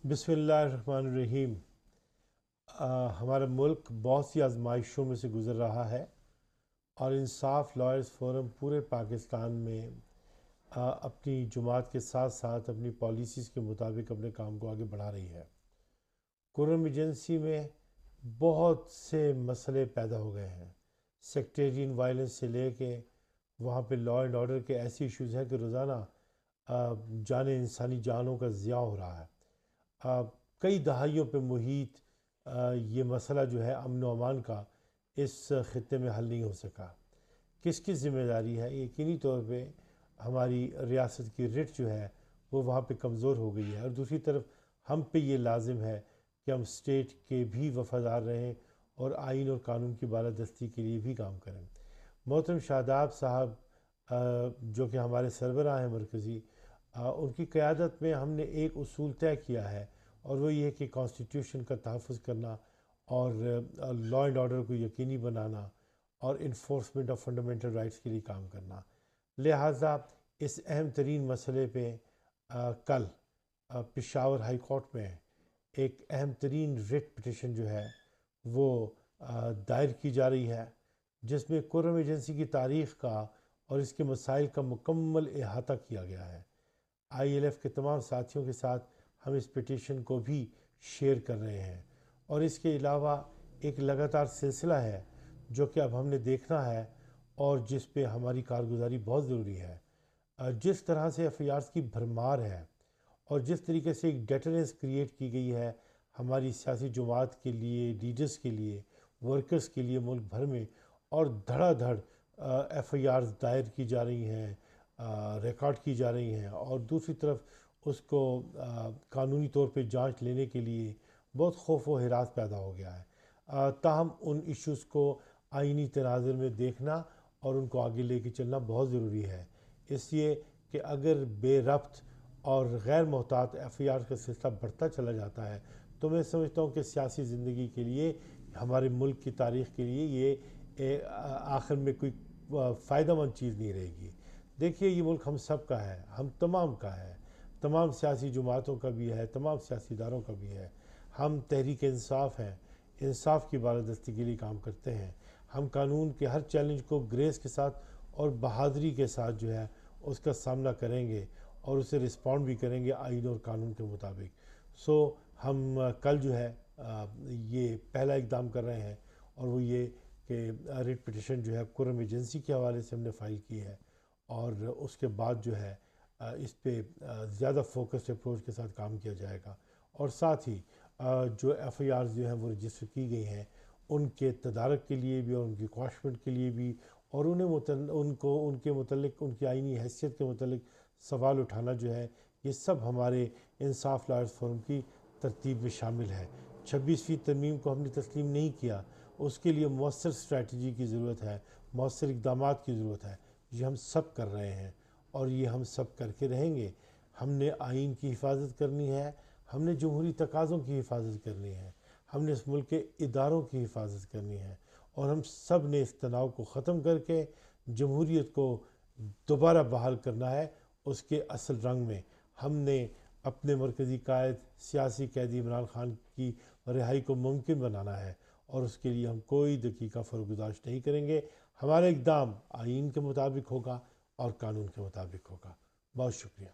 بسم اللہ الرحمن الرحیم۔ ہمارا ملک بہت سی آزمائشوں میں سے گزر رہا ہے اور انصاف لائرز فورم پورے پاکستان میں اپنی جماعت کے ساتھ ساتھ اپنی پالیسیز کے مطابق اپنے کام کو آگے بڑھا رہی ہے۔ کرم ایجنسی میں بہت سے مسئلے پیدا ہو گئے ہیں، سیکٹیرین وائلنس سے لے کے وہاں پہ لا اینڈ آرڈر کے ایسی ایشوز ہیں کہ روزانہ جانیں انسانی جانوں کا ضیاع ہو رہا ہے۔ کئی دہائیوں پہ محیط یہ مسئلہ جو ہے امن و امان کا اس خطے میں حل نہیں ہو سکا۔ کس کی ذمہ داری ہے؟ یقینی طور پہ ہماری ریاست کی رٹ جو ہے وہ وہاں پہ کمزور ہو گئی ہے، اور دوسری طرف ہم پہ یہ لازم ہے کہ ہم اسٹیٹ کے بھی وفادار رہیں اور آئین اور قانون کی بالادستی کے لیے بھی کام کریں۔ محترم شاداب صاحب جو کہ ہمارے سربراہ ہیں مرکزی، ان کی قیادت میں ہم نے ایک اصول طے کیا ہے، اور وہ یہ کہ کانسٹیٹیوشن کا تحفظ کرنا اور لا اینڈ آرڈر کو یقینی بنانا اور انفورسمنٹ آف فنڈامنٹل رائٹس کے لیے کام کرنا۔ لہٰذا اس اہم ترین مسئلے پہ کل پشاور ہائی کورٹ میں ایک اہم ترین ریٹ پٹیشن جو ہے وہ دائر کی جا رہی ہے، جس میں کرم ایجنسی کی تاریخ کا اور اس کے مسائل کا مکمل احاطہ کیا گیا ہے۔ آئی ایل ایف کے تمام ساتھیوں کے ساتھ ہم اس پٹیشن کو بھی شیئر کر رہے ہیں، اور اس کے علاوہ ایک لگاتار سلسلہ ہے جو کہ اب ہم نے دیکھنا ہے اور جس پہ ہماری کارگزاری بہت ضروری ہے۔ جس طرح سے ایف آئی آرز کی بھرمار ہے اور جس طریقے سے ایک ڈیٹرنس کریٹ کی گئی ہے ہماری سیاسی جماعت کے لیے، لیڈرز کے لیے، ورکرز کے لیے ملک بھر میں، اور دھڑا دھڑ ایف آئی آرز دائر کی جا رہی ہیں، ریکارڈ کی جا رہی ہیں، اور دوسری طرف اس کو قانونی طور پہ جانچ لینے کے لیے بہت خوف و ہراس پیدا ہو گیا ہے۔ تاہم ان ایشوز کو آئینی تناظر میں دیکھنا اور ان کو آگے لے کے چلنا بہت ضروری ہے، اس لیے کہ اگر بے ربط اور غیر محتاط ایف آئی آر کا سلسلہ بڑھتا چلا جاتا ہے تو میں سمجھتا ہوں کہ سیاسی زندگی کے لیے، ہمارے ملک کی تاریخ کے لیے یہ آخر میں کوئی فائدہ مند چیز نہیں رہے گی۔ دیکھیے، یہ ملک ہم سب کا ہے، ہم تمام کا ہے، تمام سیاسی جماعتوں کا بھی ہے، تمام سیاسی اداروں کا بھی ہے۔ ہم تحریک انصاف ہیں، انصاف کی بالادستی کے لیے کام کرتے ہیں۔ ہم قانون کے ہر چیلنج کو گریس کے ساتھ اور بہادری کے ساتھ جو ہے اس کا سامنا کریں گے اور اسے رسپونڈ بھی کریں گے آئین اور قانون کے مطابق۔ ہم کل جو ہے یہ پہلا اقدام کر رہے ہیں، اور وہ یہ کہ ریٹ پٹیشن جو ہے کرم ایجنسی کے حوالے سے ہم نے فائل کی ہے، اور اس کے بعد جو ہے اس پہ زیادہ فوکس اپروچ کے ساتھ کام کیا جائے گا، اور ساتھ ہی جو ایف آئی آرز جو ہیں وہ رجسٹر کی گئی ہیں ان کے تدارک کے لیے بھی اور ان کی کواشمنٹ کے لیے بھی، اور ان کے متعلق ان کی آئینی حیثیت کے متعلق سوال اٹھانا جو ہے، یہ سب ہمارے انصاف لائرز فورم کی ترتیب میں شامل ہے۔ 26ویں ترمیم کو ہم نے تسلیم نہیں کیا، اس کے لیے مؤثر اسٹریٹجی کی ضرورت ہے، مؤثر اقدامات کی ضرورت ہے۔ یہ ہم سب کر رہے ہیں اور یہ ہم سب کر کے رہیں گے۔ ہم نے آئین کی حفاظت کرنی ہے، ہم نے جمہوری تقاضوں کی حفاظت کرنی ہے، ہم نے اس ملک کے اداروں کی حفاظت کرنی ہے، اور ہم سب نے اس تناؤ کو ختم کر کے جمہوریت کو دوبارہ بحال کرنا ہے اس کے اصل رنگ میں۔ ہم نے اپنے مرکزی قائد سیاسی قیدی عمران خان کی رہائی کو ممکن بنانا ہے، اور اس کے لیے ہم کوئی دقیقہ فرگزاشت نہیں کریں گے۔ ہمارا اقدام آئین کے مطابق ہوگا اور قانون کے مطابق ہوگا۔ بہت شکریہ۔